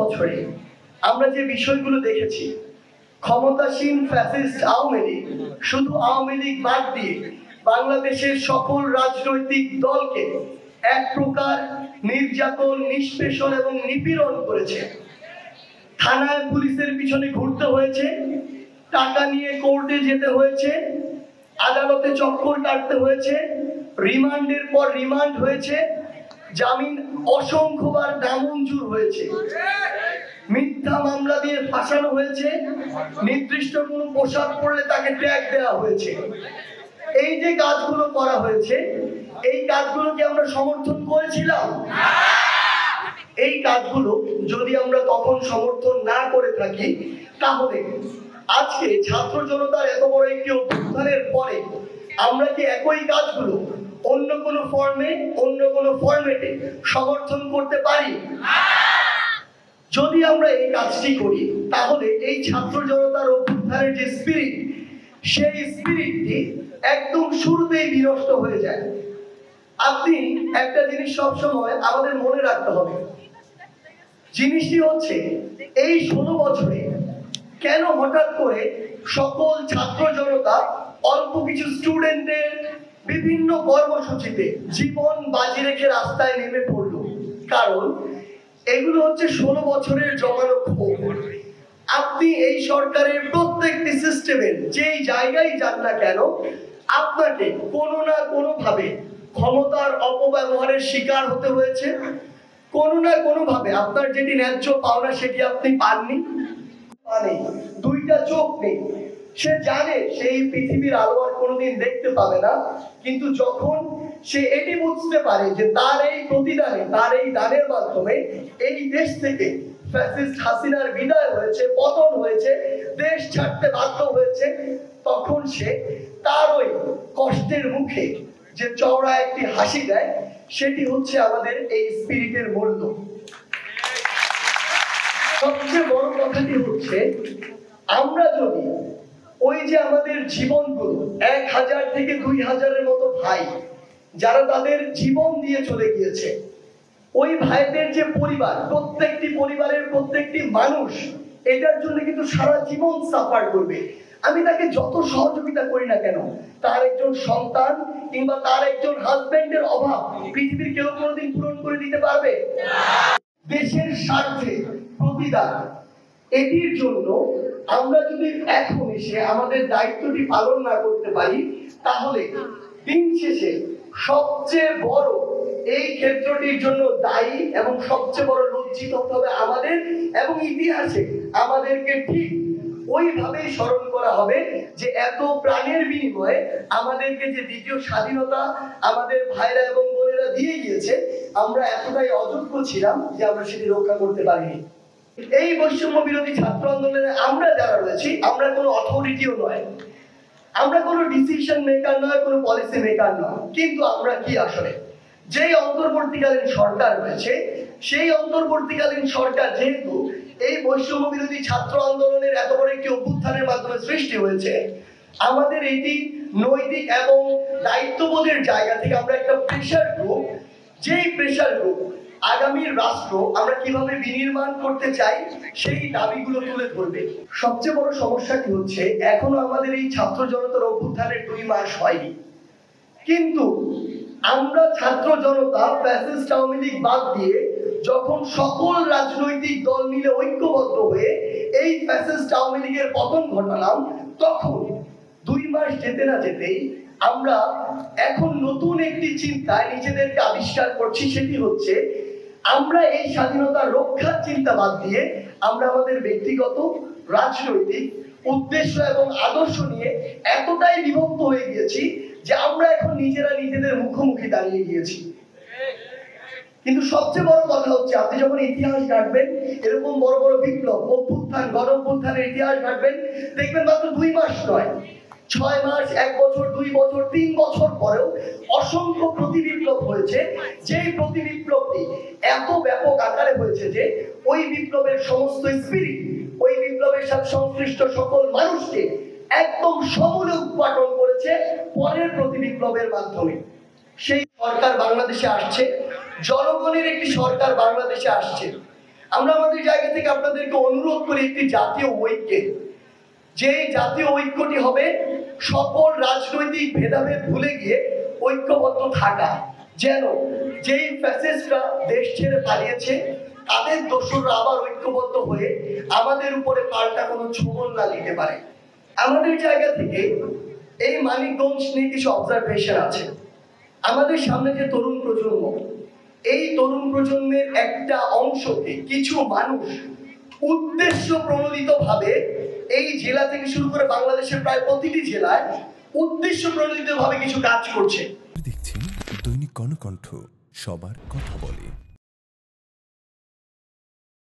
বছরে আমরা যে বিষয়গুলো দেখেছি, ক্ষমতাসীন ফ্যাসিস্ট আওয়ামী লীগ শুধু আওয়ামী লীগ বাদ দিয়ে বাংলাদেশের সকল রাজনৈতিক দলকে এক প্রকার নির্যাতন, নিষ্পেষণ এবং নিপীড়ন করেছে। থানায় পুলিশের পিছনে ঘুরতে হয়েছে, টাকা নিয়ে কোর্টে যেতে হয়েছে, আদালতে চক্কর কাটতে হয়েছে, রিমান্ডের পর রিমান্ড হয়েছে, জামিন অসংখ্যবার নামঞ্জুর হয়েছে, মিথ্যা মামলা দিয়ে ফাঁসানো হয়েছে, নির্দিষ্ট কোনো পোশাক পরলে তাকে ট্যাগ দেওয়া হয়েছে। এই যে কাজগুলো করা হয়েছে, এই কাজগুলোকে আমরা সমর্থন করেছিলাম। এই কাজগুলো যদি আমরা তখন সমর্থন না করে থাকি, তাহলে আজকে ছাত্র জনতার এত বড় একটি অভ্যুত্থানের পরে আমরা কি একই কাজগুলো অন্য কোনো ফর্মে, অন্য কোনো ফরম্যাটে সমর্থন করতে পারি? যদি আমরা এই কাজটি করি, তাহলে এই ছাত্র জনতার অভ্যুত্থানের যে স্পিরিট, সেই স্পিরিটটি একদম শুরুতেই বিনষ্ট হয়ে যায়। আপনি একটা জিনিস সবসময় আমাদের মনে রাখতে হবে, জিনিসটি হচ্ছে এই 16 বছরে কেন হঠাৎ করে সকল ছাত্র জনতা অল্প কিছু স্টুডেন্টের বিভিন্ন কর্মসূচিতে জীবন বাজি রেখে রাস্তায় নেমে পড়লো? কারণ এগুলো হচ্ছে 16 বছরের জমানো ক্ষোভ। আপনি এই সরকারের প্রত্যেকটি সিস্টেমের যেই জায়গায় যান না কেন, আপনাকে কোনো না কোনো ভাবে ক্ষমতার অপব্যবহারের শিকার হতে হয়েছে। কোনো না কোনো ভাবে আপনার যেটি ন্যায্য পাওনা সেটি আপনি পাননি। মানে দুইটা চোখ নেই, সে জানে সেই পৃথিবীর আলো আর কোনোদিন দেখতে পাবে না, কিন্তু যখন সে এটি বুঝতে পারে যে তার এই প্রতিদানে, তার এই দানের মাধ্যমে এই দেশ থেকে ফ্যাসিস্ট হাসিনার বিদায় হয়েছে, পতন হয়েছে, দেশ ছাড়তে বাধ্য হয়েছে, তখন সে তার ওই কষ্টের মুখে যে চওড়া একটি হাসি দেয়, সেটি হচ্ছে আমাদের এই স্পিরিটের মূল্য। সবচেয়ে বড় কথাটি হচ্ছে, আমরা যদি ওই যে আমাদের জীবনগুলো 1000 থেকে 2000-এর মতো ভাই যারা তাদের জীবন দিয়ে চলে গিয়েছে, ওই ভাইদের যে পরিবার, প্রত্যেকটি পরিবারের প্রত্যেকটি মানুষ এটার জন্য কিন্তু সারা জীবন সাফার করবে। আমি তাকে যত সহযোগিতা করি না কেন, তার একজন সন্তান কিংবা তার একজন হাজবেন্ডের অভাব পৃথিবীর কেউ কোনোদিন পূরণ করে দিতে পারবে? দেশের স্বার্থে প্রতিদান, এটির জন্য আমরা যদি এখন এসে আমাদের দায়িত্বটি পালন না করতে পারি, তাহলে দিন শেষে সবচেয়ে বড় এই ক্ষেত্রটির জন্য দায়ী এবং সবচেয়ে বড় লজ্জিত হতে হবে আমাদের, এবং ইতিহাসে আমাদেরকে ঠিক ওইভাবেই স্মরণ করা হবে যে এত প্রাণের বিনিময়ে আমাদেরকে যে দ্বিতীয় স্বাধীনতা আমাদের ভাইরা এবং বোনেরা দিয়ে গিয়েছে, আমরা এতটাই অযোগ্য ছিলাম যে আমরা সেটি রক্ষা করতে পারিনি। এই বৈষম্য বিরোধী ছাত্র আন্দোলনে আমরা যারা রয়েছি, আমরা কোনো অথরিটিও নয়, আমরা কোনো ডিসিশন মেকার নয়, কোনো পলিসি মেকার নয়, কিন্তু আমরা কি আসলে যেই অন্তর্বর্তীকালীন সরকার রয়েছে, সেই অন্তর্বর্তীকালীন সরকার যেহেতু এই বৈষম্য বিরোধী ছাত্র আন্দোলনের এত বড় একটি অভ্যুত্থানের মাধ্যমে সৃষ্টি হয়েছে, আমাদের এটি নৈতিক এবং দায়িত্ববোধের জায়গা থেকে আমরা একটা প্রেশার গ্রুপ, যেই প্রেশার গ্রুপ আগামীর রাষ্ট্র আমরা কিভাবে বিনির্মাণ করতে চাই সেই দাবিগুলো তুলে ধরবে। সবচেয়ে বড় সমস্যাটি হচ্ছে, এখনো আমাদের এই ছাত্র জনতার অভ্যুত্থানের 2 মাস হয়নি, কিন্তু আমরা ছাত্র জনতা ফ্যাসিস্ট আওয়ামী লীগ বাদ দিয়ে যখন সকল রাজনৈতিক দল মিলে ঐক্যবদ্ধ হয়ে এই ফ্যাসিস্ট আওয়ামী লীগের পতন ঘটালাম, তখন 2 মাস যেতে না যেতেই আমরা এখন নতুন একটি চিন্তায় নিজেদেরকে আবিষ্কার করছি। সেটি হচ্ছে, আমরা এই স্বাধীনতা রক্ষার চিন্তা বাদ দিয়ে আমরা আমাদের ব্যক্তিগত রাজনৈতিক উদ্দেশ্য এবং আদর্শ নিয়ে এতটাই বিভক্ত হয়ে গিয়েছি যে আমরা এখন নিজেরা নিজেদের মুখোমুখি দাঁড়িয়ে গিয়েছি। কিন্তু সবচেয়ে বড় কথা হচ্ছে, আপনি যখন ইতিহাস ঘাটবেন, এরকম বড় বড় বিপ্লব, অভ্যুত্থান, গণ অভ্যুত্থানের ইতিহাস ঘাটবেন, দেখবেন মাত্র 2 মাস নয়, 6 মাস, 1 বছর, 2 বছর, 3 বছর পরেও অসংখ্য প্রতিবিপ্লব হয়েছে। যেই প্রতিবিপ্লবটি এত ব্যাপক আকারে হয়েছে যে ওই বিপ্লবের সমস্ত স্পিরিট, ওই বিপ্লবের সাথে সংশ্লিষ্ট সকল মানুষকে একদম সমূলে উৎপাটন করেছে পরের প্রতিবিপ্লবের মাধ্যমে। সেই সরকার বাংলাদেশে আসছে, জনগণের একটি সরকার বাংলাদেশে আসছে। আমরা আমাদের জায়গা থেকে আপনাদেরকে অনুরোধ করি একটি জাতীয় ঐক্যে, যে জাতীয় ঐক্যটি হবে সকল রাজনৈতিক ভেদাভেদ ভুলে গিয়ে ঐক্যবদ্ধ থাকা, যেন যেই ফ্যাসিস্টরা দেশ ছেড়ে পালিয়েছে তাদের দোসররা আবার ঐক্যবদ্ধ হয়ে আমাদের উপরে পাল্টা কোনো ছোবল না দিতে পারে। আমাদের জায়গা থেকে এই মানিকগঞ্জ নিয়ে কিছু অবজারভেশন আছে। আমাদের সামনে যে তরুণ প্রজন্ম, এই তরুণ প্রজন্মের একটা অংশকে কিছু মানুষ উদ্দেশ্য প্রণোদিত ভাবে এই জেলা থেকে শুরু করে বাংলাদেশের প্রায় প্রতিটি জেলায় উদ্দেশ্য প্রণোদিত ভাবে কিছু কাজ করছে। দেখছেন দৈনিক গণকণ্ঠ, সবার কথা বলে।